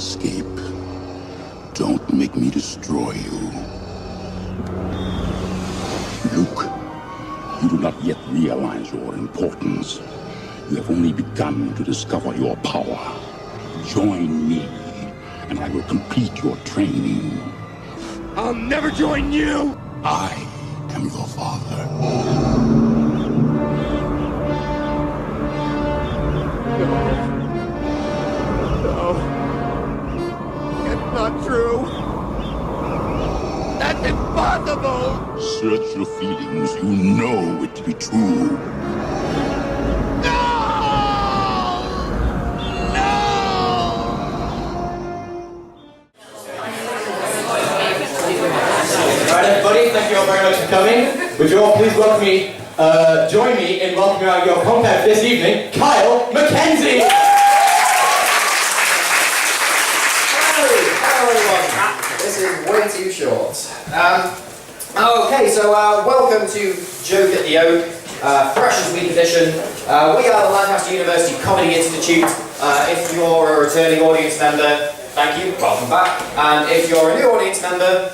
escape. Don't make me destroy you. Luke, you do not yet realize your importance. You have only begun to discover your power. Join me, and I will complete your training. I'll never join you! I am your father. No. It's not true. That's impossible! Search your feelings. You know it to be true. Alright everybody, thank you all very much for coming. Would you all please join me in welcoming our your content this evening, Kyle Mackenzie! Hello everyone. This is way too short. Okay, so welcome to Joke at the Oak, Freshers Week edition. We are the Lancaster University Comedy Institute. If you're a returning audience member, thank you, welcome back. And if you're a new audience member,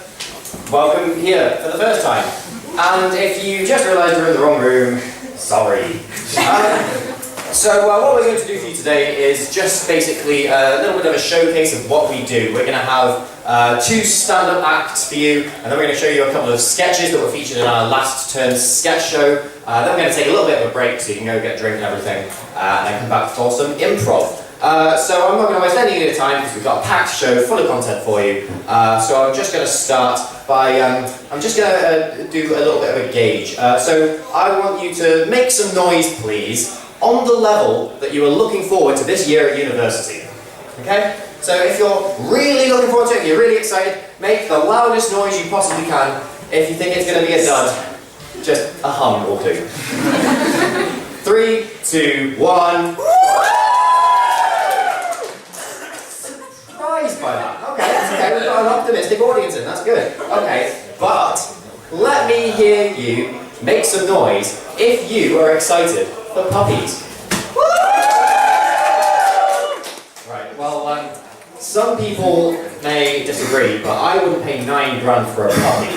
welcome here for the first time. And if you just realised you're in the wrong room, sorry. So what we're going to do for you today is just basically a little bit of a showcase of what we do. We're going to have 2 stand-up acts for you, and then we're going to show you a couple of sketches that were featured in our last term sketch show. Then we're going to take a little bit of a break so you can go get a drink and everything, and then come back for some improv. So I'm not going to waste any of your time because we've got a packed show full of content for you. So I'm just going to start by, I'm just going to do a little bit of a gauge. So I want you to make some noise, please, on the level that you are looking forward to this year at university. Okay? So if you're really looking forward to it, if you're really excited, make the loudest noise you possibly can. If you think it's going to be a dud, just a hum or two. 3, 2, 1. Surprised by that. Okay, that's okay. We've got an optimistic audience in. That's good. Okay, but let me hear you make some noise if you are excited for puppies. Right. Well, some people may disagree, but I wouldn't pay $9 grand for a puppy.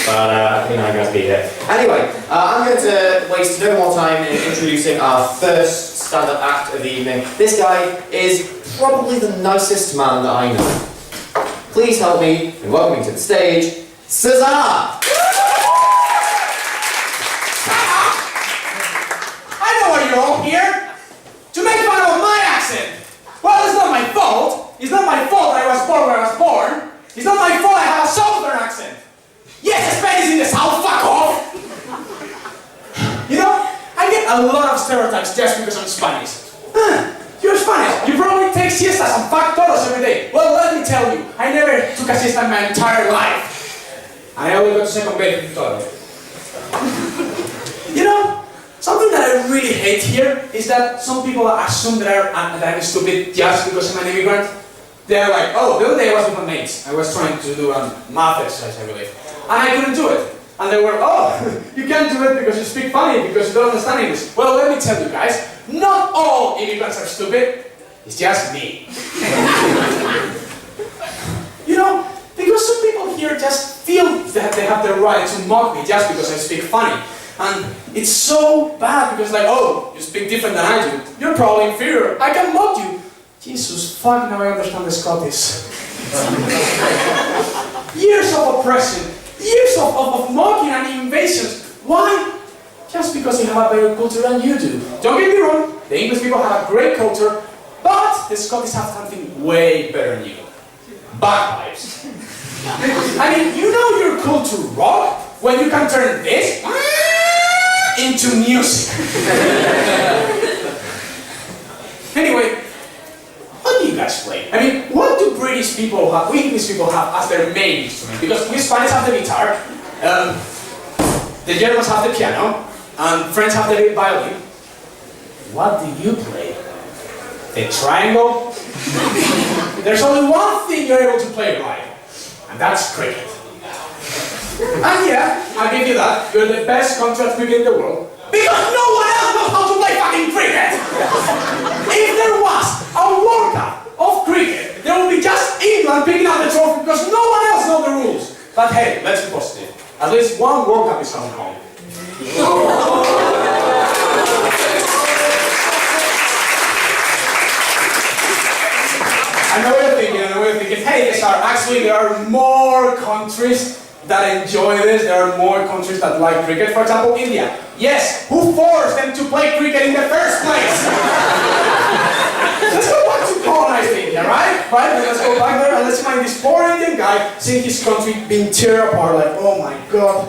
But I think I'm going to be here. Anyway, I'm going to waste no more time in introducing our first stand-up act of the evening. This guy is probably the nicest man that I know. Please help me in welcoming to the stage, Cesar! I know why you're all here! To make fun of my accent! Well, it's not my fault! It's not my fault that I was born where I was born! It's not my fault I have a southern accent! Yes, Spanish in the south, fuck off! You know, I get a lot of stereotypes just because I'm Spanish. You're Spanish, you probably take siestas and fuck toros every day. Well, let me tell you, I never took a siesta in my entire life. I only got to second base in the toilet. You know, something that I really hate here is that some people assume that I'm stupid just because I'm an immigrant. They're like, oh, the other day I was with my mates. I was trying to do a math exercise, I believe. And I couldn't do it. And they were, oh, you can't do it because you speak funny, because you don't understand English. Well, let me tell you guys, not all immigrants are stupid. It's just me. You know, because some people here just feel that they have the right to mock me just because I speak funny. And it's so bad because like, oh, you speak different than I do. You're probably inferior. I can mock you. Jesus, fuck, now I understand the Scottish. Years of oppression, years of mocking and invasions. Why? Just because you have a better culture than you do. Don't get me wrong, the English people have a great culture, but the Scottish have something way better than you. Bagpipes. I mean, you know you're cool to rock when you can turn this into music. Anyway, what do you guys play? I mean, what do British people have, English people have as their main instrument? Because we Spanish have the guitar, the Germans have the piano, and French have the violin. What do you play? The triangle? There's only one thing you're able to play right, and that's cricket. And yeah, I'll give you that. You're the best contract cricket in the world. Because no one else knows how to play fucking cricket! If there was a World Cup of cricket, there will be just England picking up the trophy because no one else knows the rules. But hey, let's be positive. At least one World Cup is coming home. I know what you're thinking, hey, actually there are more countries that enjoy this, there are more countries that like cricket, for example, India. Yes, who forced them to play cricket in the first place? Let's go back to colonized India, right? Let's go back there and let's find this poor Indian guy seeing his country being torn apart, like, oh my God,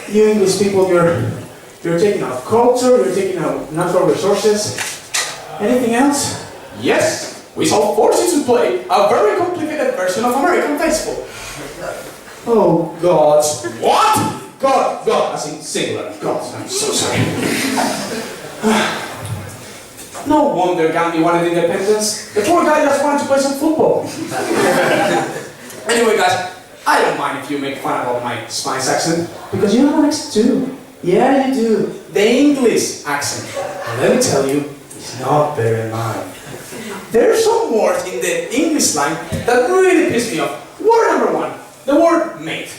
you English people, you're taking out culture, you're taking out natural resources. Anything else? Yes, we shall force you to play a very complicated version of American baseball. Oh God. What? God, as in singular. God, I'm so sorry. No wonder Gandhi wanted independence. The poor guy just wanted to play some football. Anyway, guys, I don't mind if you make fun about my Spanish accent, because you have an accent too. Yeah, you do. The English accent. And let me tell you, it's not better than mine. There are some words in the English line that really piss me off. Word number one, the word mate.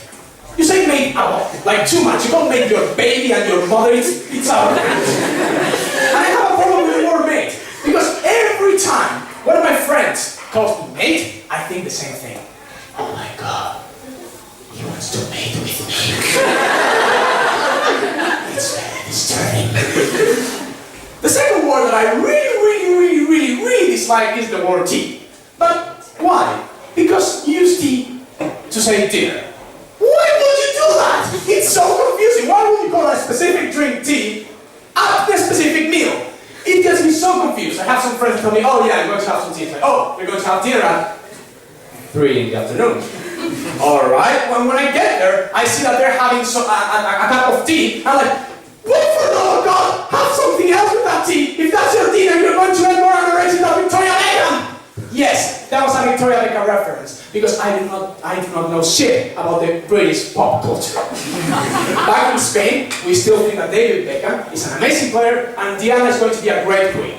You say mate a lot, like too much. You don't make your baby and your mother, it's out. And I have a problem with the word mate, because every time one of my friends calls me mate, I think the same thing. Oh my God, he wants to mate with me. It's very disturbing. The second word that I really dislike is the word tea. But why? Because you use tea to say dinner. Why would you do that? It's so confusing. Why would you call a specific drink tea at the specific meal? It gets me so confused. I have some friends tell me, oh yeah, I'm going to have some tea. It's like, oh, you're going to have dinner at 3 in the afternoon. Alright, when I get there, I see that they're having a cup of tea. I'm like, what for the love of God? Have something else with that tea. If that's your dinner, you're going to end more adoration than Victoria Beckham. Yes, that was a Victoria Beckham reference, because I do not know shit about the British pop culture. Back in Spain, we still think that David Beckham is an amazing player and Diana is going to be a great queen.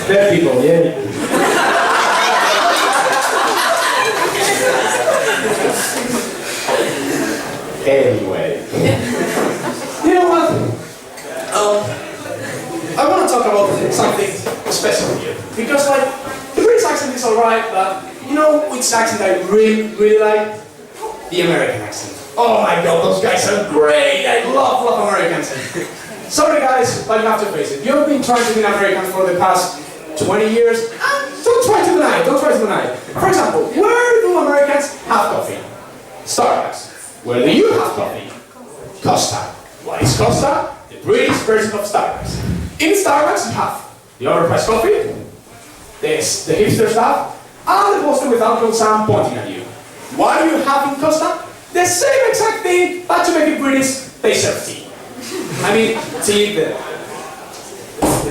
Dead people, yeah. Anyway. You know what? I want to talk about something special here. Because, like, the British accent is alright, but you know which accent I really like? The American accent. Oh my God, those guys are great! I love Americans. Sorry guys, but you have to face it. You've been trying to be an American for the past 20 years, and don't try to deny it. For example, where do Americans have coffee? Starbucks. Where do you have coffee? Costa. What is Costa? The British version of Starbucks. In Starbucks you have the overpriced coffee, the hipster stuff, and the poster with Uncle Sam pointing at you. What do you have in Costa? The same exact thing, but to make it British, they serve tea. I mean, tea, the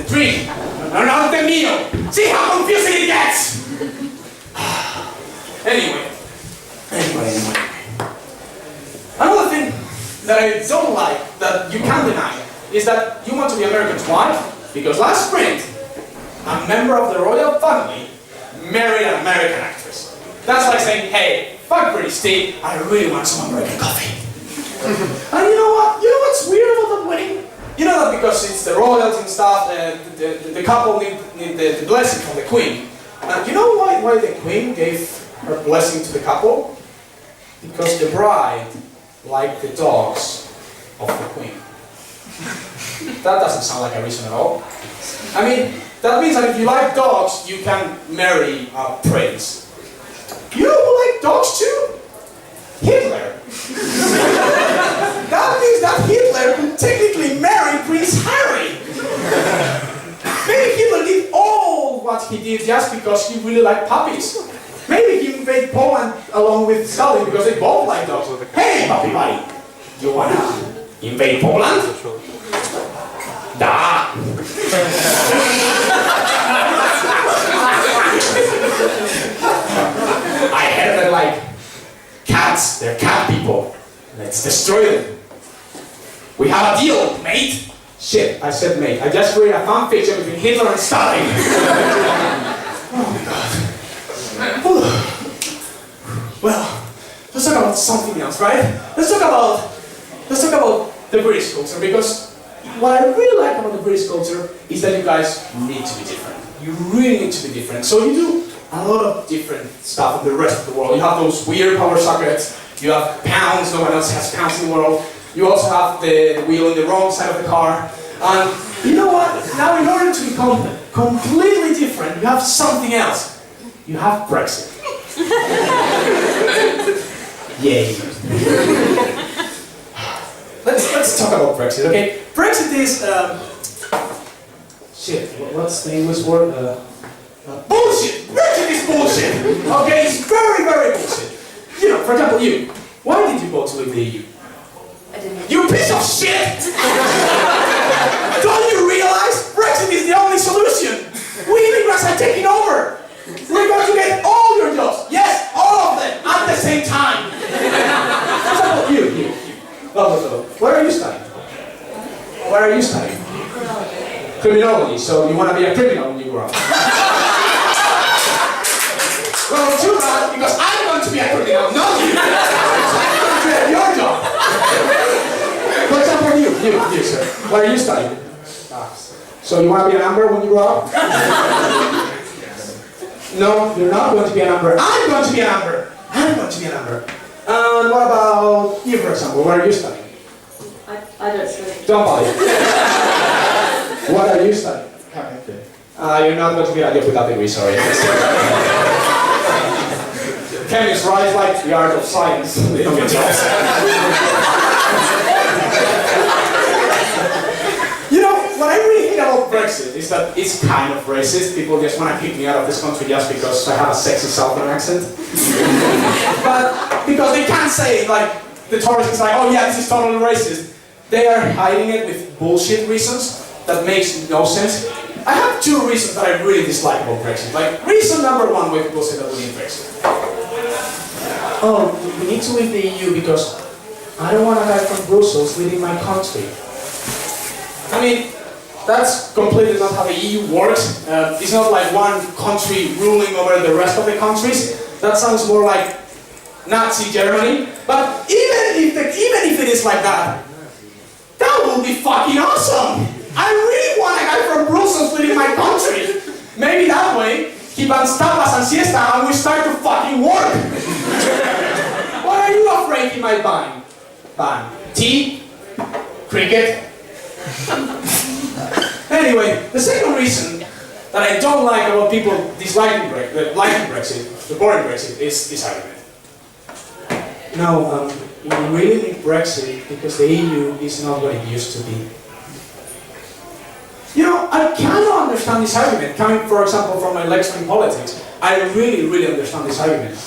drink, not the meal. See how confusing it gets? Anyway. Another thing that I don't like, that you can't deny, is that you want to be Americans. Why? Because last spring, a member of the royal family married an American actress. That's like saying, hey, fuck British tea, I really want some American coffee. And you know what? You know what's weird about that wedding? You know that because it's the royals and stuff, the couple need the blessing from the queen. And you know why the queen gave her blessing to the couple? Because the bride liked the dogs of the queen. That doesn't sound like a reason at all. I mean, that means that if you like dogs, you can marry a prince. You know who liked dogs too? Hitler. That means that Hitler could technically marry Prince Harry. Maybe Hitler did all what he did just because he really liked puppies. Maybe he invaded Poland along with Stalin because they both like dogs. Hey, puppy buddy, you wanna invade Poland? Da! I heard that like cats, they're cat people. Let's destroy them. We have a deal, mate. Shit, I said mate. I just read a fan fiction between Hitler and Stalin. Oh my god. Well, let's talk about something else, right? Let's talk about the British culture, because what I really like about the British culture is that you guys need to be different. You really need to be different. So you do a lot of different stuff in the rest of the world. You have those weird power sockets. You have pounds. No one else has pounds in the world. You also have the wheel on the wrong side of the car. And you know what? Now in order to become completely different, you have something else. You have Brexit. Yay. Let's talk about Brexit, okay? Brexit is, shit, what's the English word? Bullshit! Brexit is bullshit! Okay, it's very, very bullshit. You know, for example, you. Why did you go to leave the EU? I didn't. You piece of shit! Don't you realize Brexit is the only solution? We immigrants are taking over! We're going to get all your jobs! Yes, all of them! At the same time! For example, you. Oh, what are you studying? What are you studying? Criminology. So you want to be a criminal when you grow up? Well, too bad, because I'm going to be a criminal, not you! So I'm going to get your job! For example, you, sir. What are you studying? So you want to be a number when you grow up? No, you're not going to be a number. I'm going to be a number! I'm going to be a number. And what about you, for example? What are you studying? I don't study. Don't bother. What are you studying? You're not going to be a job without degree, sorry. Chemists, right? Like the art of science. They don't get jobs. You know, what I really hate about Brexit is that it's kind of racist. People just want to kick me out of this country just because I have a sexy Southern accent. But because they can't say, like, the Tories is like, oh yeah, this is totally racist. They are hiding it with bullshit reasons that makes no sense. I have two reasons that I really dislike about Brexit. Like, reason number one why people say that we need Brexit. Oh, we need to leave the EU because I don't want a guy from Brussels leading my country. I mean, that's completely not how the EU works. It's not like one country ruling over the rest of the countries. That sounds more like Nazi Germany. But even if it is like that, that will be fucking awesome! I really want a guy from Brussels leading my country! Maybe that way, he bans tapas and siesta and we start to fucking work! What are you afraid he might ban? Tea? Cricket? Anyway, the second reason that I don't like about people disliking Brexit, the boring Brexit, is this argument. No, we really need Brexit because the EU is not what it used to be. You know, I cannot understand this argument. Coming, for example, from my lecture in politics, I really, really understand this argument.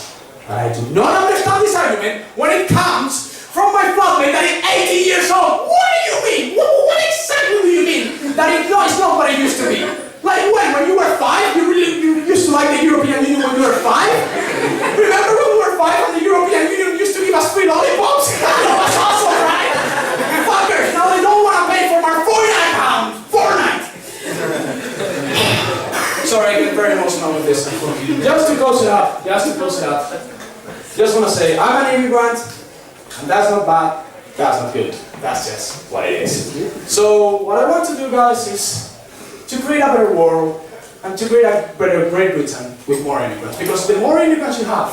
But I do not understand this argument when it comes from my flatmate that is 80 years old. What do you mean? What exactly do you mean? That it's not what it used to be. Like when you were 5, you used to like the European Union when you were 5? Remember when we were 5 and the European Union used to give us free lollipops? That was awesome, right? Fuckers, now they don't want to pay for our £49. Fortnite! Sorry, I get very emotional with this. Just to close it up, just want to say, I'm an immigrant, and that's not bad, that's not good. That's just what it is. So, what I want to do, guys, is to create a better world and to create a better Great Britain with more immigrants. Because the more immigrants you have,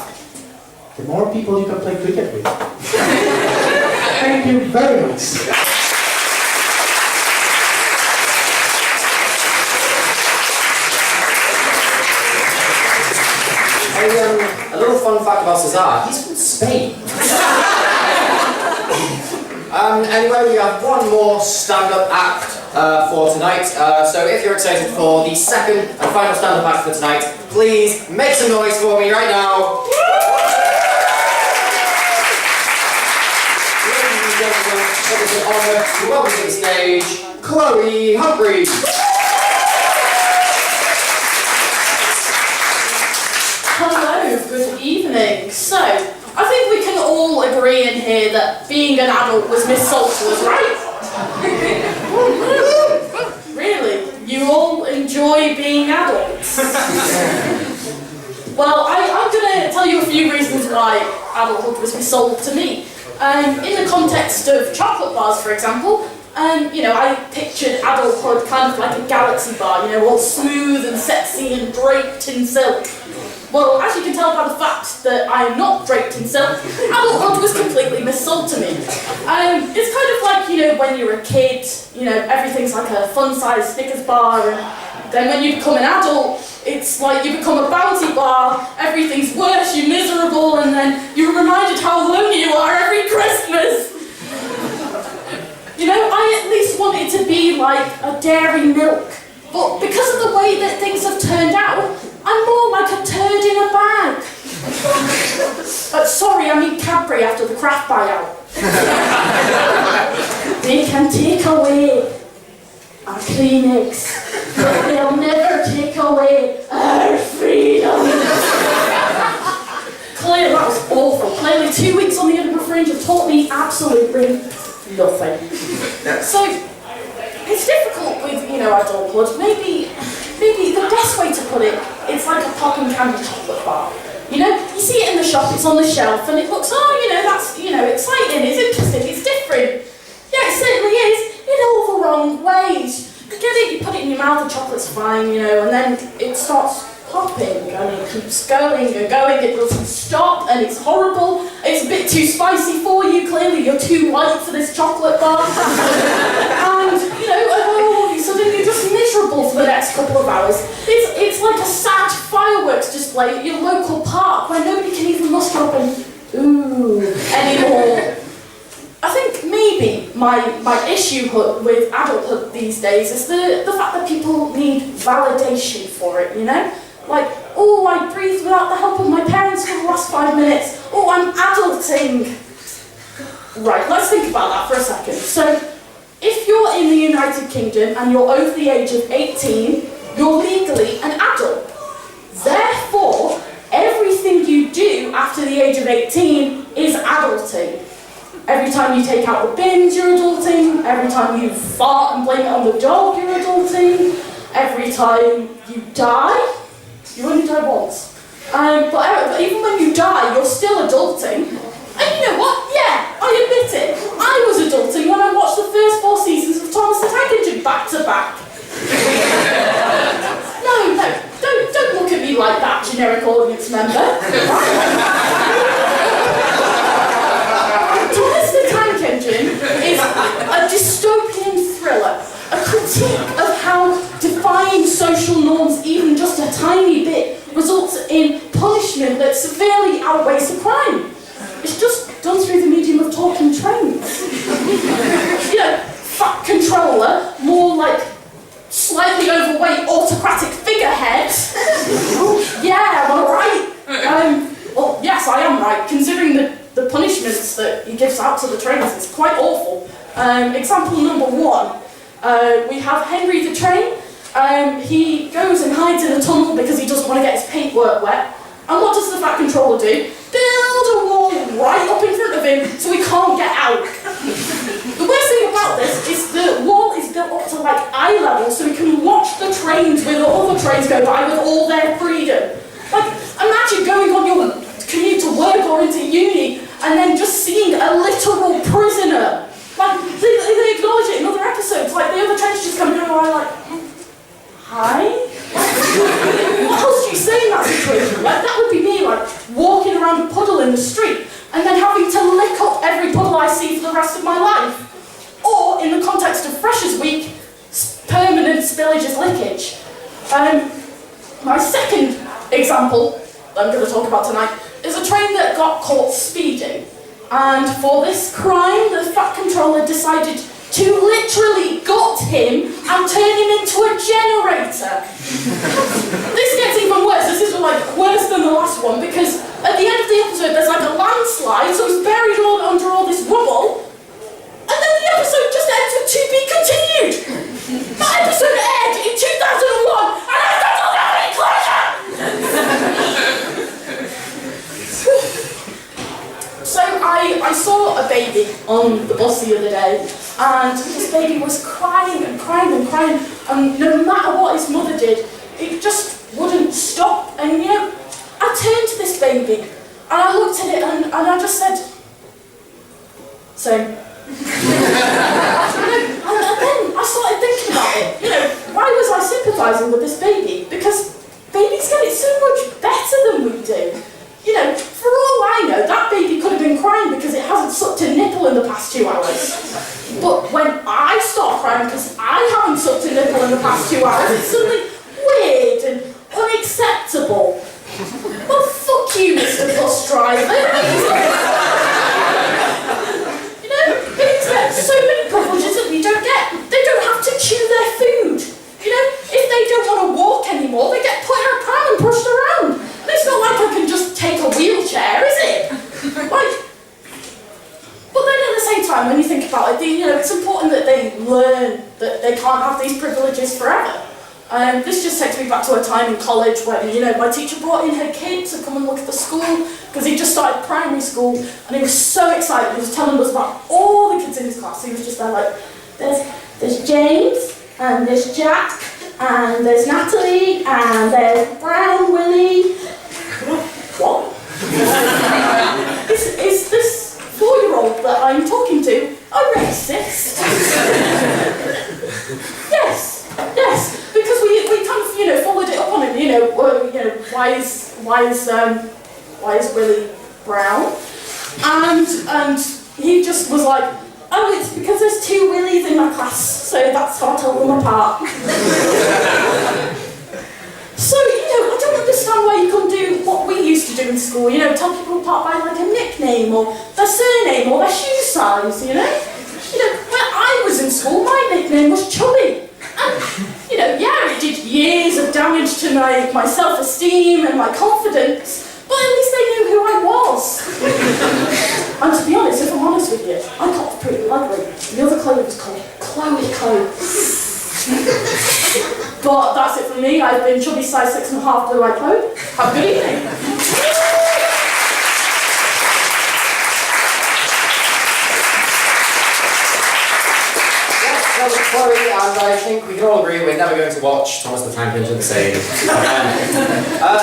the more people you can play cricket with. Thank you very much. A little fun fact about Cesar, he's from Spain. Anyway, we have one more stand-up act for tonight. So if you're excited for the second and final stand-up act for tonight, please make some noise for me right now. Ladies and gentlemen, it is an honour to welcome to the stage, Chloe Humphrey. Hello, good evening. So, I think we can all agree in here that being an adult was Miss Salter's, right? Really? You all enjoy being adults? Well, I'm going to tell you a few reasons why adulthood was resold to me. In the context of chocolate bars, for example, I pictured adulthood kind of like a galaxy bar, all smooth and sexy and draped in silk. Well, as you can tell by the fact that I am not draped in silk, adulthood was completely missold to me. It's kind of like, when you're a kid, everything's like a fun-sized Snickers bar, and then when you become an adult, it's like you become a bounty bar, everything's worse, you're miserable, and then you're reminded how lonely you are every Christmas. I at least want it to be like a dairy milk, but because of the way that things have turned out, I'm more like a turd in a bag. Sorry, I mean Cadbury after the Kraft buyout. They can take away our Kleenex, but they'll never take away our freedom. Clearly, that was awful. Clearly, 2 weeks on the Edinburgh Fringe have taught me absolutely nothing. So, it's difficult with, adulthood. Maybe the best way to put it, it's like a popping candy chocolate bar. You see it in the shop, it's on the shelf, and it looks, that's, exciting, it's interesting, it's different. Yeah, it certainly is, in all the wrong ways. You get it, you put it in your mouth, the chocolate's fine, and then it starts popping, and it keeps going and going, it doesn't stop, and it's horrible. It's a bit too spicy for you, clearly you're too light for this chocolate bar. And, suddenly you're just miserable for the next couple of hours. It's like a sad fireworks display at your local park where nobody can even muster up and ooh anymore. I think maybe my issue with adulthood these days is the fact that people need validation for it, Like, oh, I breathed without the help of my parents for the last 5 minutes. Oh, I'm adulting. Right, let's think about that for a second. So, if you're in the United Kingdom and you're over the age of 18, you're legally an adult. Therefore, everything you do after the age of 18 is adulting. Every time you take out the bins, you're adulting. Every time you fart and blame it on the dog, you're adulting. Every time you die, you only die once. But even when you die, you're still adulting. And you know what? Yeah, I admit it. I was adulting when I watched the first 4 seasons of Thomas the Tank Engine back to back. No, don't look at me like that, generic audience member. Thomas the Tank Engine is a dystopian thriller, a critique of how defying social norms even just a tiny bit results in punishment that severely outweighs the crime. It's just done through the medium of talking trains. Fat controller, more like slightly overweight autocratic figurehead. Yeah, am I right? Well, yes, I am right, considering the punishments that he gives out to the trains. It's quite awful. Example number 1, we have Henry the Train. He goes and hides in a tunnel because he doesn't want to get his paintwork wet. And what does the Fat Controller do? Build a wall right up in front of him so he can't get out. The worst thing about this is the wall is built up to like eye level so he can watch the trains with all the trains go by with all their freedom. Like, imagine going on your commute to work or into uni and then just seeing a literal prisoner. Like, they acknowledge it in other episodes, like the other trains just come going by like, hi? What else do you say in that situation? Like, that would be me, like, walking around a puddle in the street and then having to lick up every puddle I see for the rest of my life. Or, in the context of Freshers Week, permanent spillage is lickage. My second example that I'm going to talk about tonight is a train that got caught speeding. And for this crime, the Fat Controller decided to literally gut him and turn him into a generator. This gets even worse. This is like worse than the last one because at the end of the episode there's like a landslide, so he's buried under all this rubble, and then the episode just ends with to be continued. That episode aired in 2001, and I don't have any closure. So I saw a baby on the bus the other day, and this baby was crying and crying and crying, and no matter what his mother did, it just wouldn't stop. And you know, I turned to this baby, and I looked at it, and I just said, same. And then I started thinking about it. You know, why was I sympathising with this baby? Because babies get it so much better than we do. You know, for all I know, that baby could have been crying because it hasn't sucked a nipple in the past 2 hours. But when I start crying because I haven't sucked a nipple in the past 2 hours, it's suddenly weird and unacceptable. Well, fuck you, Mr. Bus Driver. Babies get so many privileges that we don't get. They don't have to chew their food. You know, if they don't want to walk anymore, they get put in a pram and pushed around. And it's not like I can just take a wheelchair, is it? Like, but then at the same time, when you think about it, you know, it's important that they learn that they can't have these privileges forever. This just takes me back to a time in college when, you know, my teacher brought in her kids to come and look at the school because he just started primary school and he was so excited. He was telling us about all the kids in his class. He was just there like, there's James and there's Jack and there's Natalie and there's Brown Willie. What? Is this 4-year-old that I'm talking to a racist? Yes. Because we kind of, you know, followed it up on him, you know, why is Willie brown? And he just was like, oh, it's because there's 2 Willies in my class, so that's how I tell them apart. So, you know, I don't understand why you couldn't do what we used to do in school, you know, tell people apart by like a nickname or their surname or their shoe size, you know? You know, when I was in school, my nickname was Chubby. And, you know, yeah, it did years of damage to my self-esteem and my confidence, but at least they knew who I was. And to be honest, if I'm honest with you, I got pretty ugly. The other Chloe was called Chloe. But that's it for me. I've been Chubby size 6.5 blue-eyed Chloe. Have a good evening. That was Chloe, and I think we can all agree we're never going to watch Thomas the Tank Engine the same again.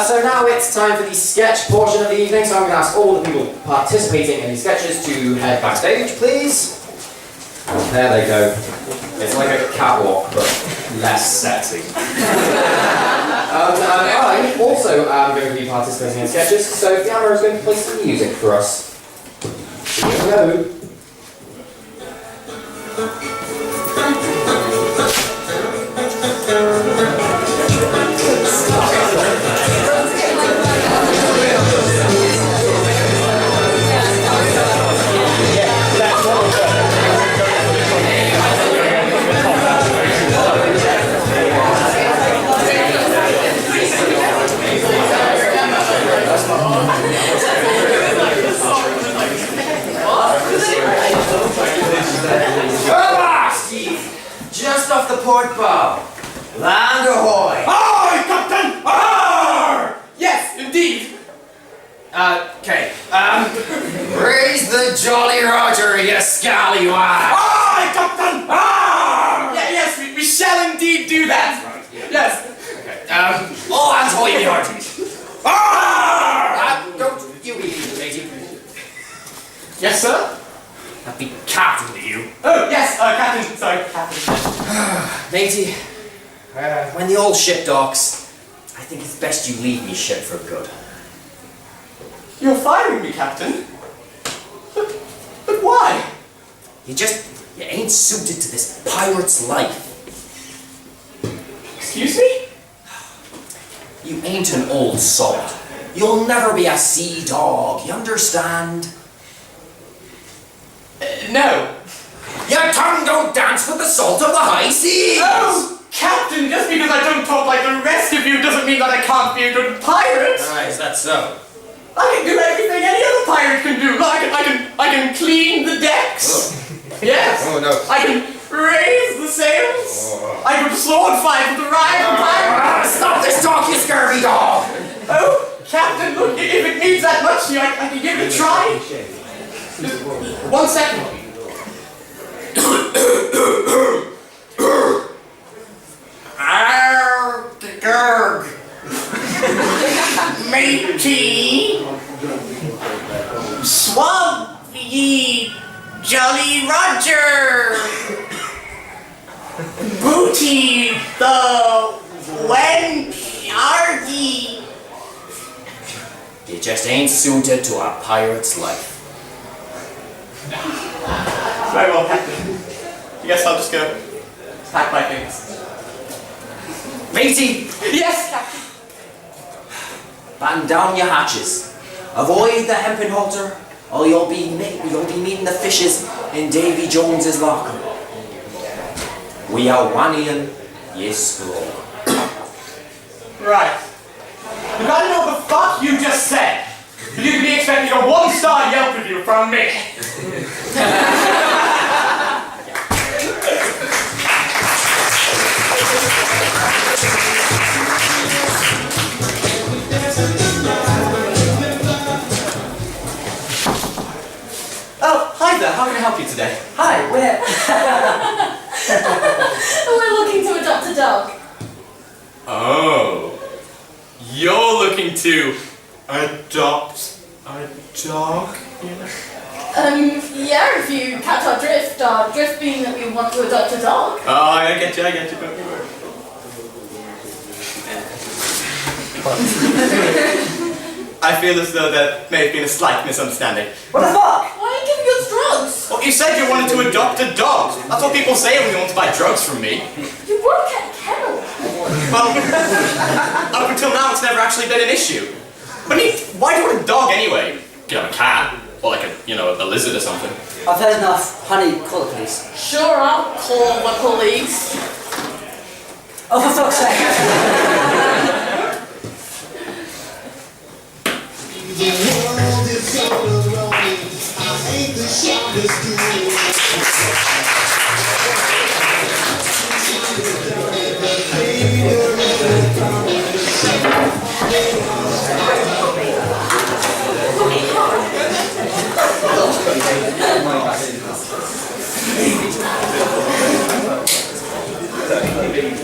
So now it's time for the sketch portion of the evening, so I'm going to ask all the people participating in these sketches to head backstage, please. There they go. It's like a catwalk, but less sexy. I also am going to be participating in sketches, so Fiamma is going to play some music for us. Here we go. Just off the port bow. Land ahoy! Aye, Captain! Arr! Yes, indeed. Okay. Raise the Jolly Roger, you scallywag! Aye, Captain! Arr! Yeah, yes, we shall indeed do that. Right. Yes. Okay. All hands hoy me hearties. Arr! Don't you be matey. Yes, sir? That'd be captain to you. Oh, yes, Captain. Sorry, Captain. Matey, when the old ship docks, I think it's best you leave me ship for good. You're firing me, Captain. But why? You ain't suited to this pirate's life. Excuse me? You ain't an old salt. You'll never be a sea dog, you understand? No. Your tongue don't dance with the salt of the high seas! Oh, Captain, just because I don't talk like the rest of you doesn't mean that I can't be a good pirate. Is that so? I can do everything any other pirate can do. I can clean the decks. Oh. Yes. Oh, no. I can raise the sails. I can sword fight with the rival pirate. Stop this talk, you scurvy dog! Oh, Captain, look, if it needs that much, I can give it a try. Just 1 second. Booty! Swab ye Jolly Roger! Booty the wench argy! You just ain't suited to a pirate's life. Very well, Captain. I guess I'll just go pack my things. Matey! Yes, Captain. Batten down your hatches. Avoid the hempen halter, or you'll be meeting the fishes in Davy Jones's locker. We are wannian, yes, scroll. Right. You gotta know what the fuck you just said. You can be expecting a 1-star Yelp review from me. Oh, hi there. How can I help you today? Hi, we're... We're looking to adopt a dog. Oh. You're looking to adopt a dog? Yeah, if you catch our drift being that we want to adopt a dog. Oh, I get you, don't you worry. I feel as though there may have been a slight misunderstanding. What the fuck? Why are you giving us drugs? Well, you said you wanted to adopt a dog. That's what people say when they want to buy drugs from me. You work at a kennel. Well, up until now, it's never actually been an issue. But I mean, why do you want a dog anyway? You have a cat, or like a lizard or something. I've heard enough. Honey, call the police. Sure, I'll call the police. Oh, for fuck's sake. The world is all around me. I ain't the sharpest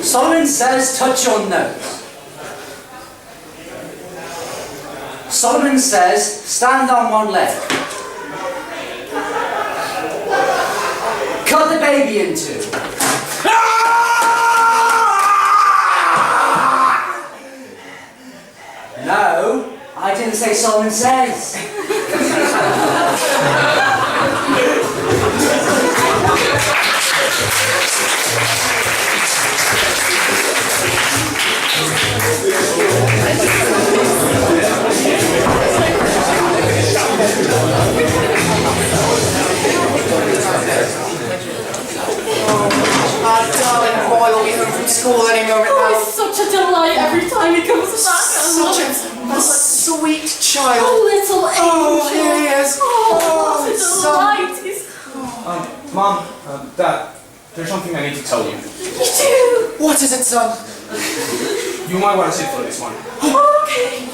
Solomon says touch your nose. Solomon says stand on one leg. Cut the baby in two. No, I didn't say Solomon says. Darling boy will be home from school any moment Oh, now. it's such a delight every time he comes back. Such a sweet A child. little angel. Oh, here he is. Oh, what a son. delight. He's... Mom, Dad, there's something I need to tell you. You do. What is it, son? You might want to sit for this one. Okay.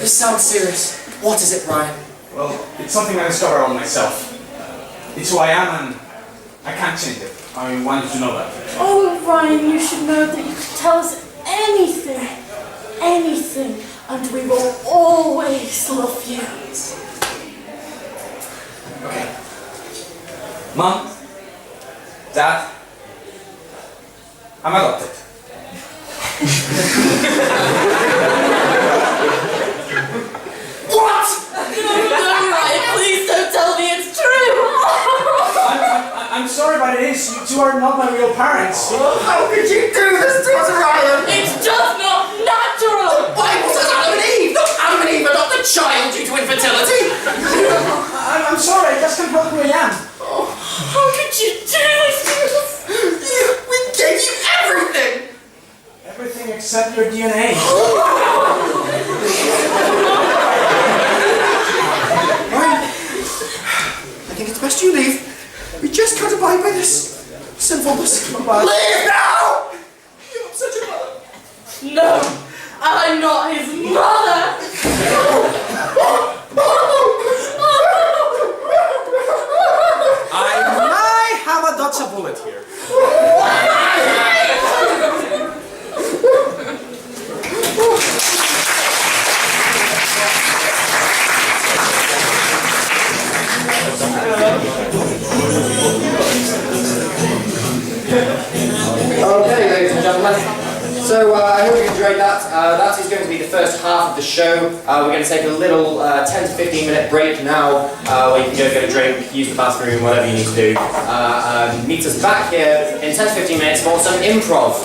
You sound serious. What is it, Ryan? Well, it's something I discovered on myself. It's who I am and I can't change it. I want you to know that. Oh, Ryan, you should know that you can tell us anything, and we will always love you. Okay. Mom, Dad, I'm adopted. What? No, Ryan, please don't tell me it's true. I'm sorry, but it is. You two are not my real parents. How could you do this to us, Ryan? It's just not natural. The Bible says Adam and Eve. Not Adam and Eve adopt a child due to infertility. I'm sorry, I just can't help who I am. How could you do this to us? We gave you everything. Everything except your DNA. I think it's best you leave. We just can't abide by this sinfulness. Leave now! You're such a mother. No, I'm not his mother. I might have a Dutch bullet here. that is going to be the first half of the show. We're going to take a little 10 to 15 minute break now, where you can go get a drink, use the bathroom, whatever you need to do. Meet us back here in 10 to 15 minutes for some improv.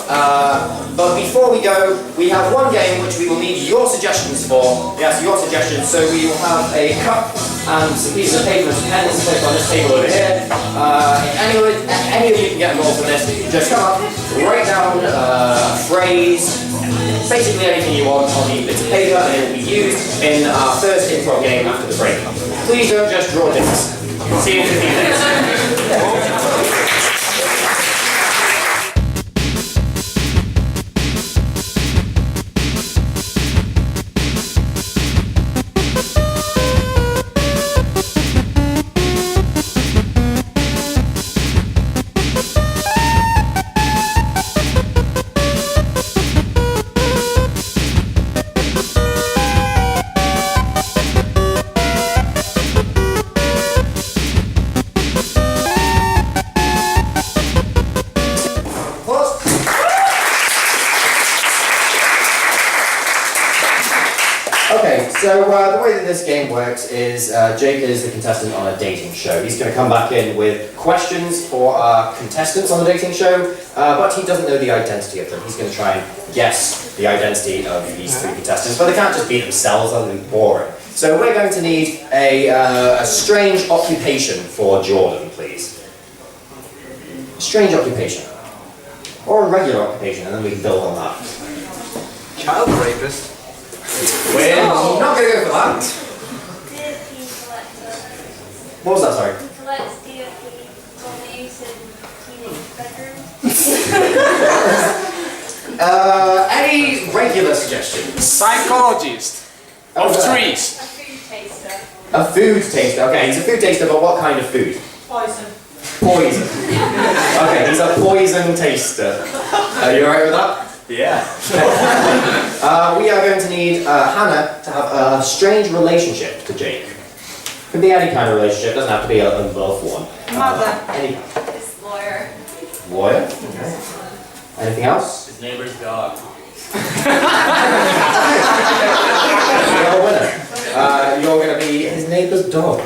But before we go, we have one game which we will need your suggestions for. Yes, your suggestions. So we will have a cup and some pieces of paper and some pens placed on this table over here. If any of you can get involved in this, just come up, write down a phrase, basically anything you want on the bits of paper, and it will be used in our first improv game after the break. Please don't just draw dicks. See you in 15 minutes. Okay, so the way that this game works is Jake is the contestant on a dating show. He's going to come back in with questions for our contestants on the dating show, but he doesn't know the identity of them. He's going to try and guess the identity of these three contestants, but they can't just be themselves, that would be boring. So we're going to need a strange occupation for Jordan, please. Strange occupation. Or a regular occupation, and then we can build on that. Child rapist. We're not going to go for that. What was that, sorry? Collects DFP bodies in teenage bedrooms. Any regular suggestions? Psychologist of trees. A food taster. A food taster. Okay, he's a food taster, but what kind of food? Poison. Poison. Okay, he's a poison taster. Are you alright with that? Yeah. We are going to need Hannah to have a strange relationship to Jake. Could be any kind of relationship, doesn't have to be a love one. Mother. Any His lawyer. lawyer? Okay. Anything else? His neighbor's dog. You're a winner. You're going to be his neighbour's dog.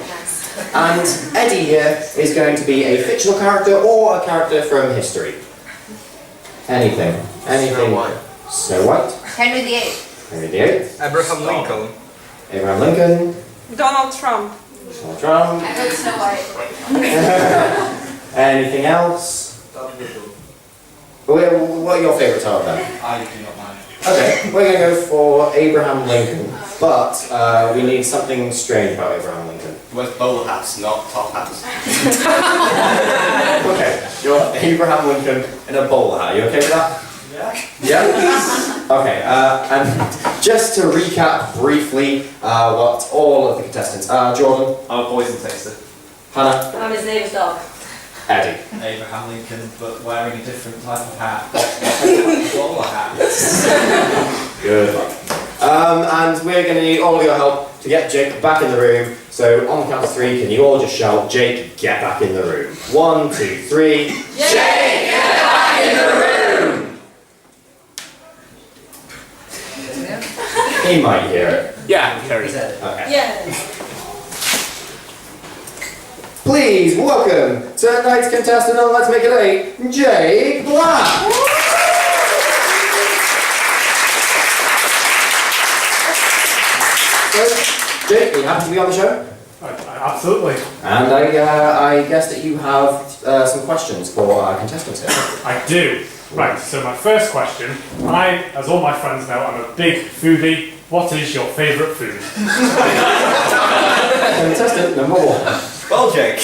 And Eddie here is going to be a fictional character or a character from history. Anything. Anything. Snow White. Snow White. Henry VIII. Henry VIII. Abraham Lincoln. Abraham Lincoln. Donald Trump. Donald Trump. I heard Snow White. Anything else? What are your favourites are then? I do not mind. Okay, we're going to go for Abraham Lincoln, but we need something strange about Abraham Lincoln. He wears bowler hats, not top hats. Okay, you're Abraham Lincoln in a bowler hat. You okay with that? Yeah. Yeah? Okay, and just to recap briefly what all of the contestants are, Jordan, I'm a poison taster. Hannah, I'm his neighbour's dog. Eddie. Abraham Lincoln, but wearing a different type of hat. Bowler hat. Good luck. And we're going to need all of your help to get Jake back in the room. So on the count of 3, can you all just shout, Jake, get back in the room. 1, 2, 3. Jake, get back in the room! He might hear it. Yeah, Harry. Okay. Yeah. Please welcome tonight's contestant on Let's Make It 8, Jake Black. So, Jake, are you happy to be on the show? Absolutely. And I guess that you have some questions for our contestants here. I do. Right, so my first question, as all my friends know, I'm a big foodie. What is your favourite food? Contestant number 1. Well, Jake.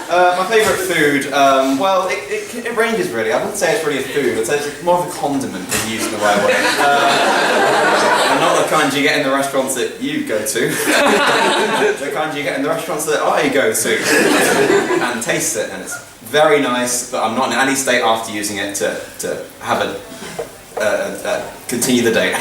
My favourite food, well, it ranges really. I wouldn't say it's really a food, I'd say it's more of a condiment if used in the right way. And not the kind you get in the restaurants that you go to. The kind you get in the restaurants that I go to. And taste it, and it's very nice, but I'm not in any state after using it to have continue the date.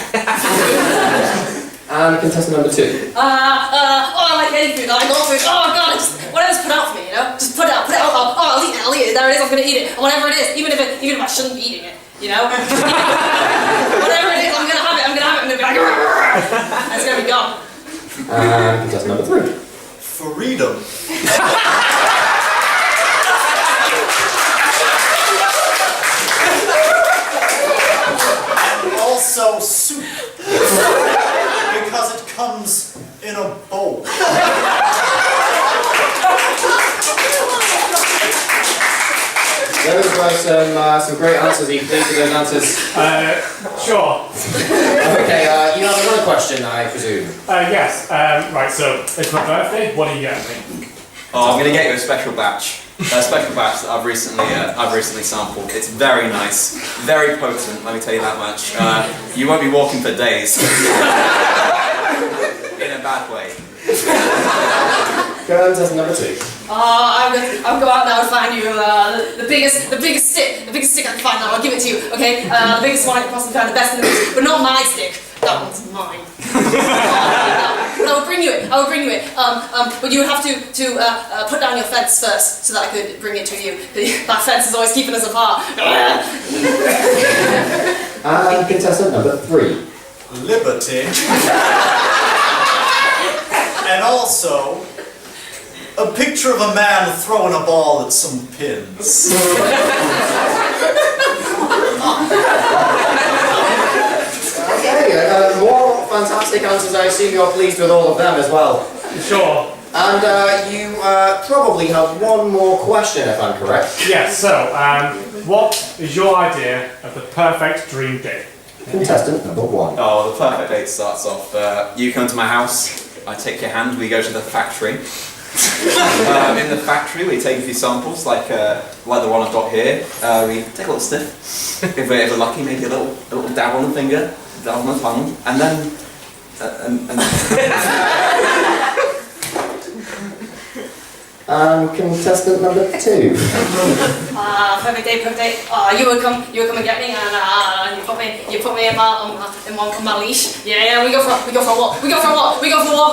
And contestant number 2. I like any food. I love food. Oh my god, whatever's put out for me, you know? Just put it out. Oh, I'll eat it. There it is. I'm gonna eat it. Whatever it is, even if I shouldn't be eating it. You know? Whatever it is, I'm gonna have it, I'm gonna be like, and it's gonna be gone. Contestant number 3. Freedom. And also soup. Because it comes in a bowl. Those were some great answers, Ethan. Thank you for those answers. Sure. Okay, you have another question, I presume. Yes. Right. So it's my birthday. What are you getting me? Oh, I'm going to get you a special batch. A special batch that I've recently sampled. It's very nice, very potent. Let me tell you that much. You won't be walking for days. In a bad way. Contestant number 2. I'll go out now and find you the biggest stick I can find now. I'll give it to you, okay? The biggest one I can possibly find, the best in the business, but not my stick. That one's mine. But I will bring you it. But you would have to put down your fence first so that I could bring it to you. That fence is always keeping us apart. And contestant number 3. Liberty. And also, a picture of a man throwing a ball at some pins. Okay, more fantastic answers. I assume you're pleased with all of them as well. Sure. And you probably have one more question, if I'm correct. Yes. So, what is your idea of the perfect dream date? Contestant number 1. Oh, the perfect date starts off. You come to my house. I take your hand. We go to the factory. In the factory, we take a few samples, like the one I've got here. We take a little sniff. If we're lucky, maybe a little dab on the finger, dab on the tongue, and then contestant number 2. Perfect day. You would come and get me, and you put me in my leash. Yeah. We go for a walk. We go for a walk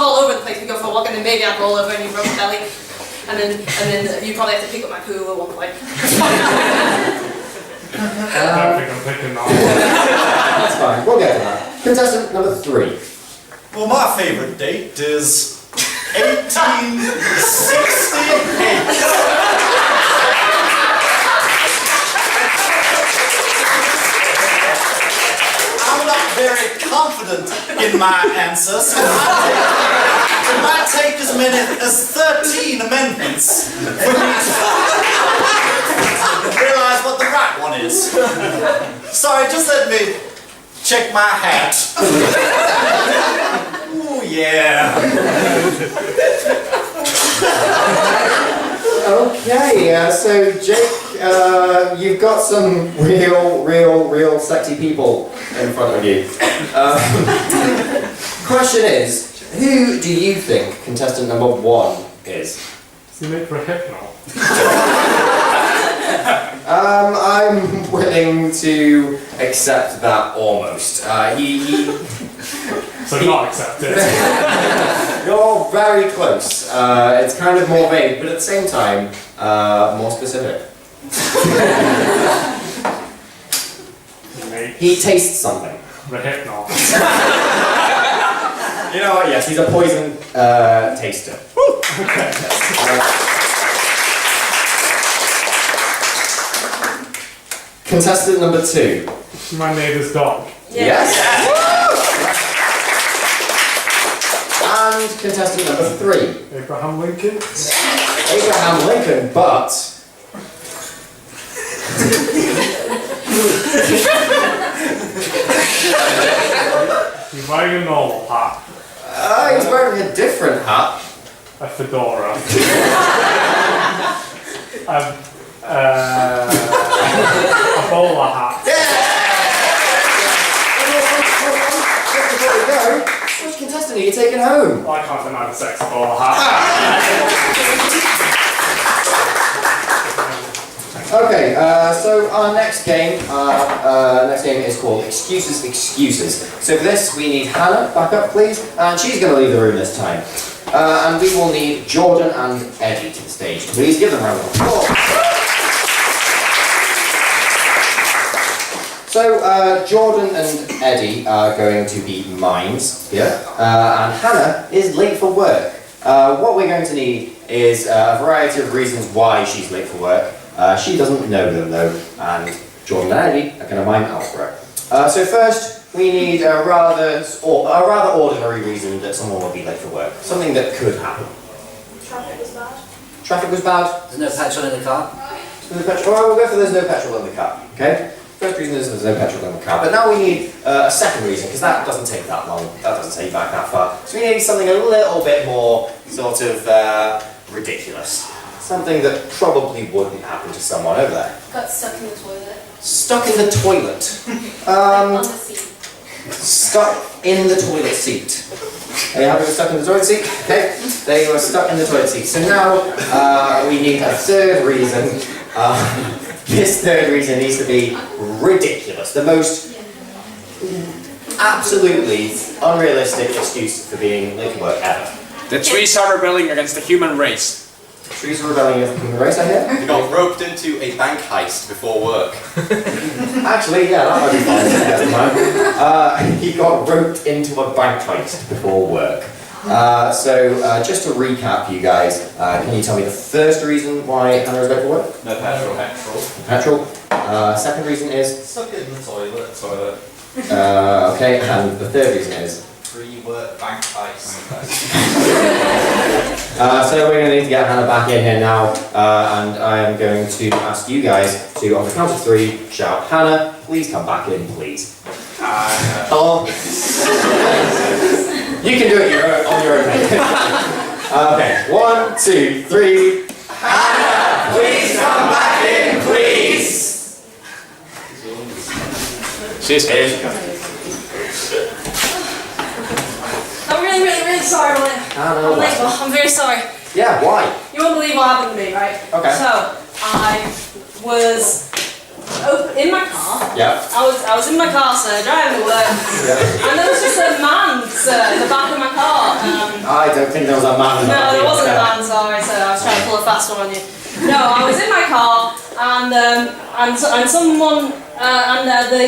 all over the place. We go for a walk, and then maybe I'd roll over and you rub my belly, and then you probably have to pick up my poo at one point. I don't think I'm picking that. That's fine. We'll get to that. Contestant number 3. Well, my favorite date is 1868. I'm not very confident in my answer, so it might take as many as 13 amendments for me to realize what the right one is. Sorry, just let me check my hat. Oh yeah. Okay, so Jake, you've got some real sexy people in front of you. Question is, who do you think contestant number 1 is? Does he make for a hypno? I'm willing to accept that almost. So not accepted. You're very close. It's kind of more vague, but at the same time, more specific. He tastes something. The hypno. You know what? Yes, he's a poison taster. Contestant number 2. My neighbour's dog. Yes. And contestant number 3. Abraham Lincoln. Abraham Lincoln, but He's wearing a normal hat. he's wearing a different hat. A fedora. A bowler hat. Before we go, which contestant are you taking home? Well, I can't deny the sex bowler hat. Okay, so our next game is called Excuses. So for this, we need Hannah back up, please, and she's going to leave the room this time. And we will need Jordan and Eddie to the stage. Please give them a round of applause. So Jordan and Eddie are going to be mimes here, and Hannah is late for work. What we're going to need is a variety of reasons why she's late for work. She doesn't know them though, and Jordan and Eddie are going to mime out for it. So first, we need a rather ordinary reason that someone will be late for work. Something that could happen. Traffic was bad. Traffic was bad. There's no petrol in the car. There's no petrol. Well, we'll go for there's no petrol in the car. Okay. First reason is there's no petrol in the car. But now we need a second reason, because that doesn't take that long. That doesn't take you back that far. So we need something a little bit more sort of ridiculous. Something that probably wouldn't happen to someone over there. Got stuck in the toilet. Stuck in the toilet. On the seat. Stuck in the toilet seat. Are you happy with stuck in the toilet seat? Okay. They were stuck in the toilet seat. So now we need a third reason. This third reason needs to be ridiculous. The most absolutely unrealistic excuse for being late for work ever. The trees are rebelling against the human race. Trees are rebelling against the human race, I hear? You got roped into a bank heist before work. Actually, yeah, that might be fun. He got roped into a bank heist before work. So just to recap, you guys, can you tell me the first reason why Hannah is late for work? No petrol. Petrol. Second reason is? Stuck in the toilet. Okay, and the third reason is? Pre-work bank heist. So we're going to need to get Hannah back in here now, and I am going to ask you guys to, on the count of 3, shout, Hannah, please come back in, please. Oh. You can do it on your own. Okay, 1, 2, 3. Hannah, please come back in, please. She's here. I'm really sorry, I'm late. I'm very sorry. Yeah, why? You won't believe what happened to me, right? Okay. So, I was in my car. Yeah. I was in my car, sir, driving to work. Yeah. And there was just a man, sir, in the back of my car. I don't think there was a man in the No, back there of wasn't your a car. man, sorry, sir. I was trying to pull a fast one on you. No, I was in my car, and someone, the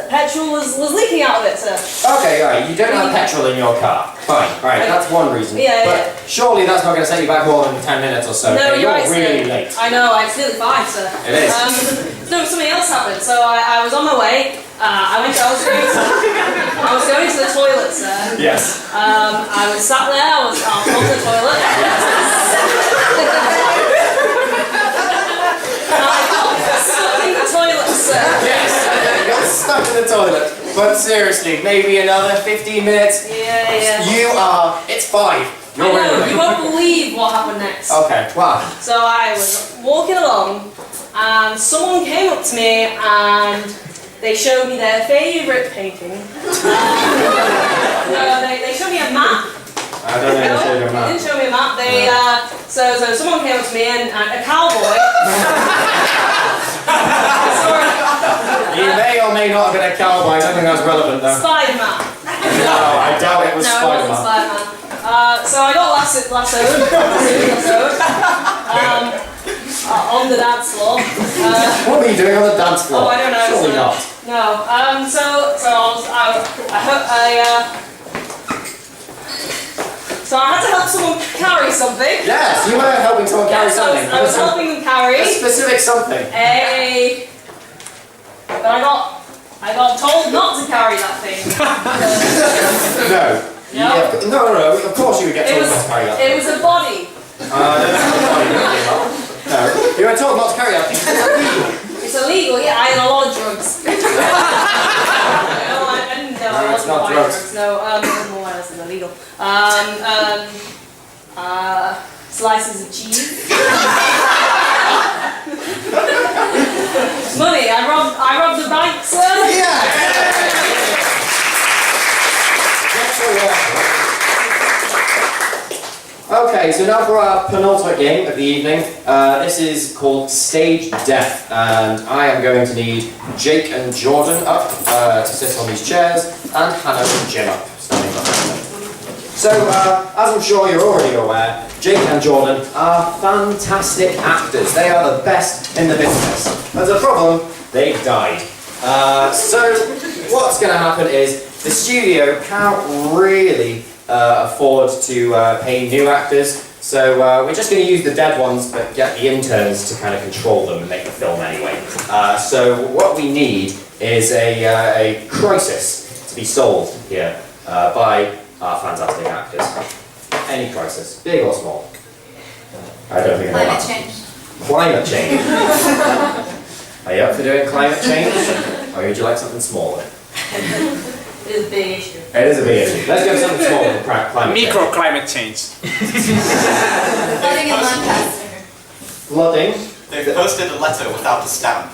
petrol was leaking out of it, sir. Okay, right, you don't have petrol in your car. Fine, right, that's one reason. Yeah, but yeah. Surely that's not going to set you back more than 10 minutes or so. No, Okay, you're right, really sir. late. I know, it's really fine, sir. It is. No, something else happened. So I was on my way. I was going to the toilet, sir. Yes. I was sat there. I was on the toilet. I got stuck in the toilet, sir. Yes, you got stuck in the toilet. But seriously, maybe another 15 minutes. Yeah. It's 5. I know, you won't believe what happened next. Okay, wow. So I was walking along, and someone came up to me and they showed me their favourite painting. No, they showed me a map. I don't know if they showed you a map. They didn't show me a map. They so someone came up to me and a cowboy. He may or may not have been a cowboy. I don't think that's relevant though. Spider-Man. No, I doubt it was No, it Spider-Man. wasn't Spider-Man. So I got lassoed on the dance floor. What were you doing on the dance floor? Oh, I don't know. Surely so, not. No. So I had to help someone carry something. Yes, you were helping someone carry something. I was helping them carry. A specific something. But I got told not to carry that thing. No. No. Of course you would get told not to carry that thing. It was a body. No. You were told not to carry that thing. It's illegal. Yeah, I had a lot of drugs. No, I didn't know. I wasn't buying drugs. No, more else than illegal. Slices of cheese. Money. I robbed the bank, sir. Yeah. Okay, so now for our penultimate game of the evening. This is called Stage Death, and I am going to need Jake and Jordan up to sit on these chairs, and Hannah and Jim up, standing behind them. So, as I'm sure you're already aware, Jake and Jordan are fantastic actors. They are the best in the business. But the problem, they've died. So what's going to happen is the studio can't really afford to pay new actors, so we're just going to use the dead ones but get the interns to kind of control them and make the film anyway. So what we need is a crisis to be solved here by our fantastic actors. Any crisis, big or small. I don't think I know Climate that. change. Climate change. Are you up for doing climate change? Or would you like something smaller? It is a big issue. It is a big issue. Let's go something smaller than climate change. Microclimate change. Flooding in Lancaster. Flooding. They've posted a letter without a stamp.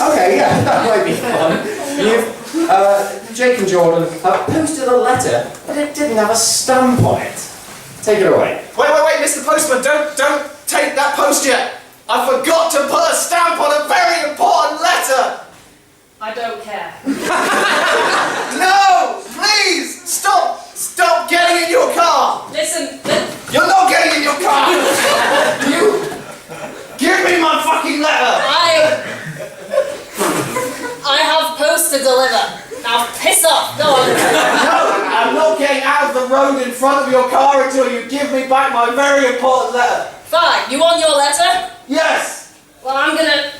Okay, yeah, that might be fun. Jake and Jordan have posted a letter, but it didn't have a stamp on it. Take it away. Wait, Mr. Postman, don't take that post yet. I forgot to put a stamp on a very important letter. I don't care. No, please, stop getting in your car. Listen, You're not getting in your car. You, give me my fucking letter. I have post to deliver. Now piss off, go on. No, I'm not getting out of the road in front of your car until you give me back my very important letter. Fine, you want your letter? Yes. Well, I'm gonna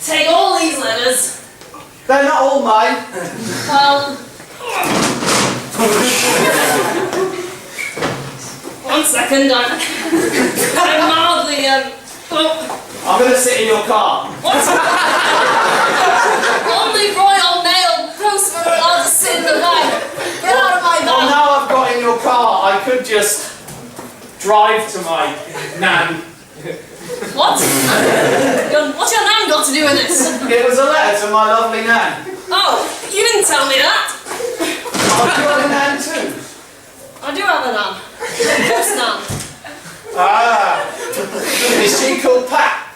take all these letters. They're not all mine. One second, I'm mildly, I'm gonna sit in your car. What? Only Royal Mail postmen are allowed to sit in the back. Get out of my Well, van. now I've got in your car, I could just drive to my nan. What? What's your nan got to do with this? It was a letter to my lovely nan. Oh, you didn't tell me that. I've got a nan too. I do have a nan. Post nan. Ah. Is she called Pat?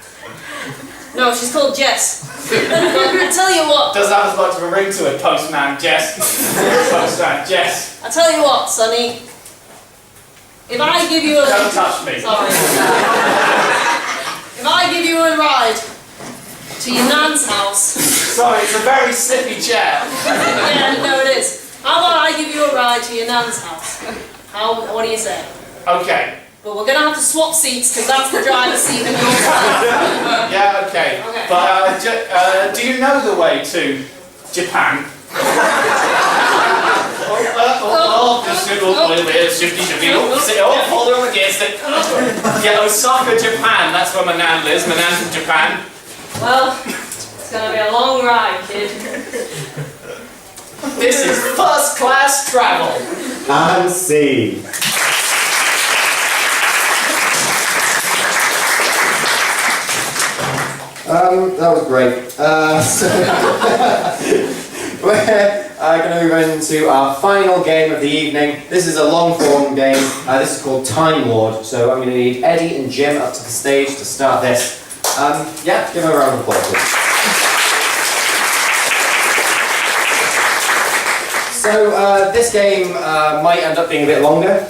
No, she's called Jess. I tell you what. Does have as much of a ring to it, Postman Jess. Postman Jess. I tell you what, Sonny. If I give you a... Don't touch me. Sorry. If I give you a ride to your nan's house... Sorry, it's a very slippy chair. Yeah, no it is. How about I give you a ride to your nan's house? What do you say? Okay. But we're going to have to swap seats because that's the driver's seat and yours. Yeah, okay. But do you know the way to Japan? Hold on against it. Yeah, Osaka, Japan. That's where my nan lives. My nan's from Japan. Well, it's going to be a long ride, kid. This is first class travel. And see. That was great. So we're going to move into our final game of the evening. This is a long-form game. This is called Time Lord. So I'm going to need Eddie and Jim up to the stage to start this. Yeah, give them a round of applause, please. So this game might end up being a bit longer.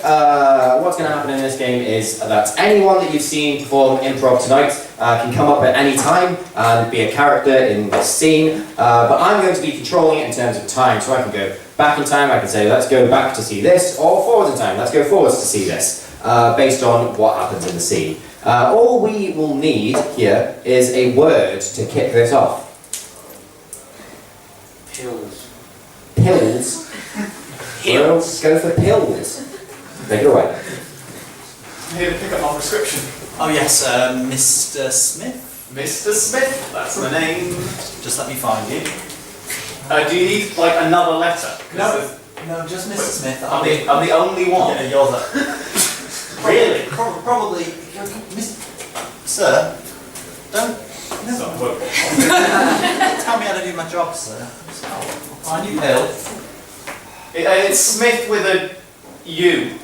What's going to happen in this game is that anyone that you've seen perform improv tonight can come up at any time and be a character in this scene. But I'm going to be controlling it in terms of time, so I can go back in time, I can say let's go back to see this, or forwards in time, let's go forwards to see this, based on what happens in the scene. All we will need here is a word to kick this off. Pills. Pills? Well, go for pills. Take it away. I'm here to pick up my prescription. Oh yes, Mr. Smith. Mr. Smith, That's my name. Just let me find you. do you need like another letter? No, just Mr. Smith. I'm the only one. Yeah, you're the. Really? Probably. Sir, don't. Tell me how to do my job, sir. I'll find you pill. It's Smith with a U.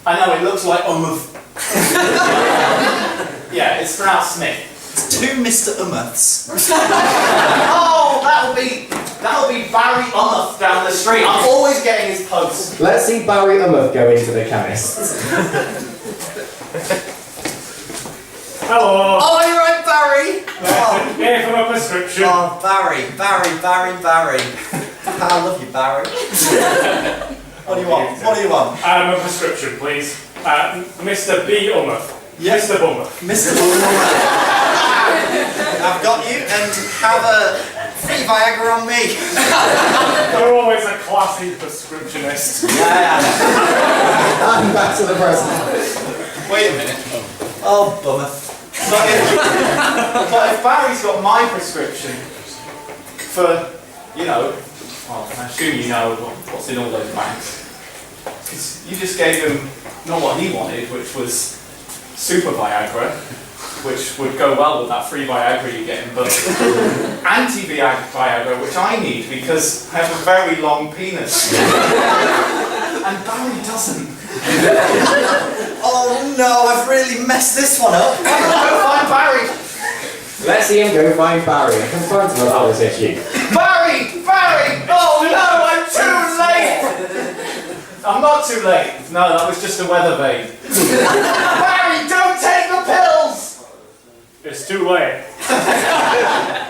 I know, it looks like Yeah, it's pronounced Smith. It's two Mr. Umuths. Oh, that'll be Barry Umuth down the street. I'm always getting his post. Let's see Barry Umuth go into the chemist. Hello. Oh, you're right, Barry. Here for my prescription. Oh, Barry. I love you, Barry. What do you want? What do you want? My prescription, please. Mr. B. Ummer. Yes. Mr. Bummer. Mr. I've got you, and have a free Viagra on me. You're always a classy prescriptionist. Yeah. And back to the present. Wait a minute. Oh, bummer. But if Barry's got my prescription for, you know, well, I assume you know what's in all those bags. Because you just gave him not what he wanted, which was super Viagra, which would go well with that free Viagra you're getting, but anti-Viagra, which I need because I have a very long penis. And Barry doesn't. Oh no, I've really messed this one up. Go find Barry! Let's see him go find Barry and confront him about this issue. Barry! Oh no, I'm too late! I'm not too late. No, that was just a weather vane. Barry, don't take the pills! It's too late.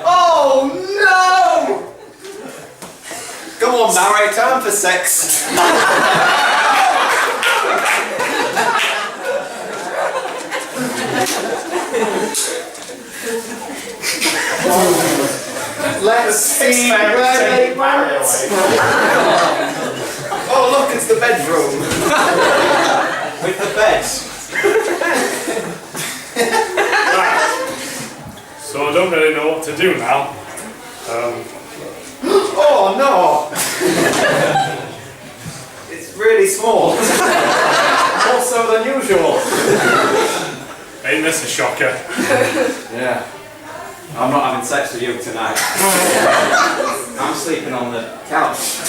Oh no! Come on, Barry, time for sex. Let's see where they went. Oh look, it's the bedroom. With the bed. So I don't really know what to do now. Oh no! It's really small. More so than usual. Ain't this a shocker? Yeah. I'm not having sex with you tonight. I'm sleeping on the couch.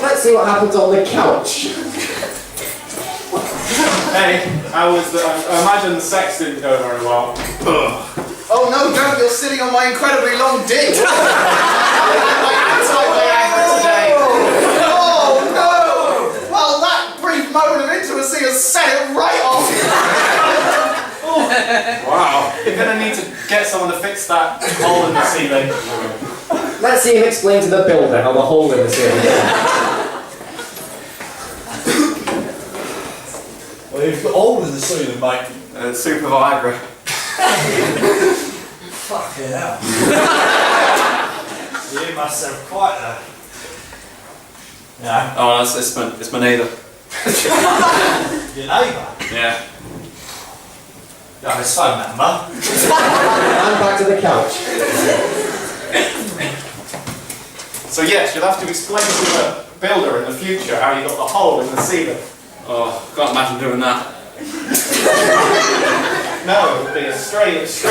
Let's see what happens on the couch. Hey, I imagine the sex didn't go very well. Oh no, don't, you're sitting on my incredibly long dick. My anti-Viagra today. Oh no! Well, that brief moment of intimacy has set it right off. Wow. You're gonna need to get someone to fix that hole in the ceiling. Let's see him explain to the builder how the hole in the ceiling is. Well, you've got hole in the ceiling, mate. Super Viagra. Fucking hell. You must have quite a... Yeah. Oh, it's my neighbour. Your neighbour? Yeah. You have his phone number? And back to the couch. So yes, you'll have to explain to the builder in the future how you got the hole in the ceiling. Oh, can't imagine doing that. No, it would be a strange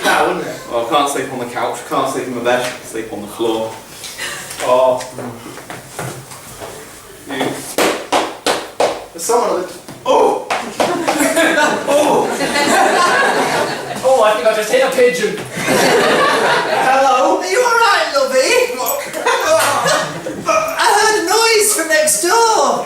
now, wouldn't it? Oh, I can't sleep on the couch, can't sleep in my bed, sleep on the floor. Oh. There's someone at the... Oh! Oh! Oh, I think I just hit a pigeon. Hello? Are you alright, lovey? I heard a noise from next door.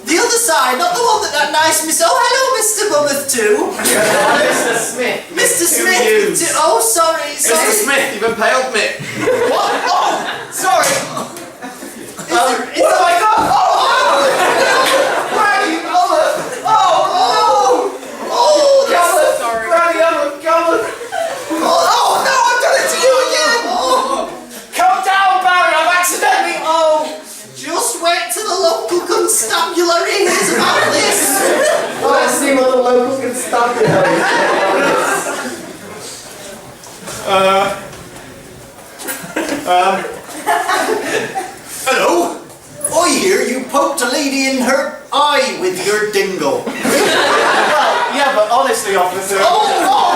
The other side, not the one that nice Miss... Oh, hello, Mr. Bummeth too. Mr. Smith. Mr. Smith. Oh, sorry. Mr. Smith, you've impaled me. What? Oh, sorry. What have I got? Oh, no! Granny, Bummeth! Oh, no! Oh, Gummeth! Granny, Gummeth! oh, no, I've done it to you again. Oh. Come down, Barry, I've accidentally... Oh, just wait till the local constabulary hears about this. Let's see what the local constabulary is. Hello? I hear you poked a lady in her eye with your dingle. Well, yeah, but honestly, officer... Oh, God!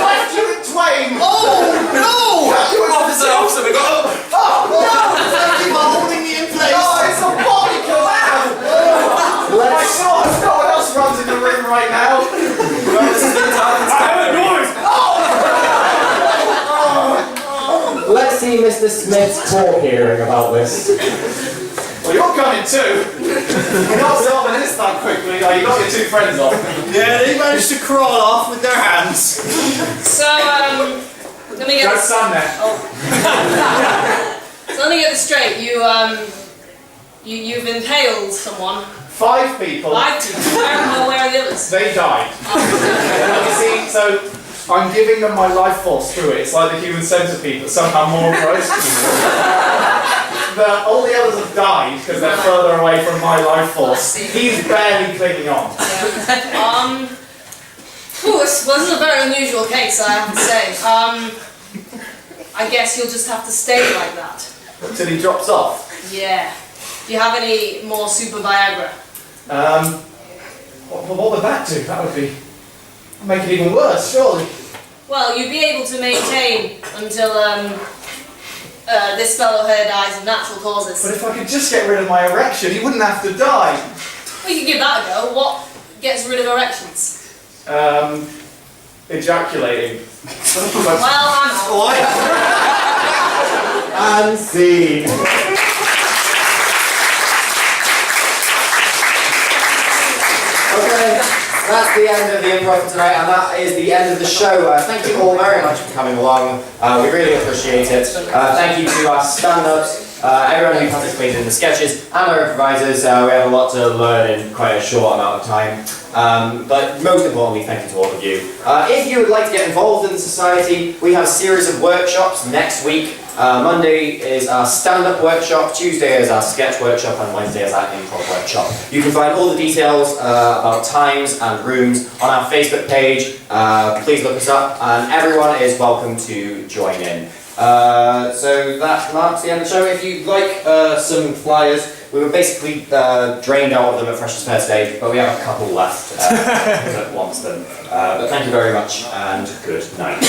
Cleft you in twain! Oh, no! Officer, we got... Oh, no! Thank you for holding me in place. Oh, it's a body kill! Oh my God, no one else runs in the room right now. I heard noise! Let's see Mr. Smith's court hearing about this. Well, you're coming too. You're not solving this that quickly, though. You got your two friends off. Yeah, they managed to crawl off with their hands. So, let me get Don't this. stand there. So let me get this straight. You've impaled someone. 5 people. 5 people. Where are the others? They died. You see, so I'm giving them my life force through it. It's like the human centipede, but somehow more gross. All the others have died because they're further away from my life force. He's barely clinging on. This is a very unusual case, I have to say. I guess you'll just have to stay like that. Until he drops off. Yeah. Do you have any more super Viagra? What would that do? That would make it even worse, surely. Well, you'd be able to maintain until this fellow here dies of natural causes. But if I could just get rid of my erection, he wouldn't have to die. Well, you can give that a go. What gets rid of erections? Ejaculating. Well, I'm out. And scene. Okay, that's the end of the improv for tonight, and that is the end of the show. Thank you all very much for coming along. We really appreciate it. Thank you to our stand-ups, everyone who participated in the sketches, and our improvisers. We have a lot to learn in quite a short amount of time. But most importantly, thank you to all of you. If you would like to get involved in the society, we have a series of workshops next week. Monday is our stand-up workshop, Tuesday is our sketch workshop, and Wednesday is our improv workshop. You can find all the details about times and rooms on our Facebook page. Please look us up, and everyone is welcome to join in. So that marks the end of the show. If you'd like some flyers, we were basically drained out of them at Freshers Fair today, but we have a couple left that wants them. But thank you very much, and good night.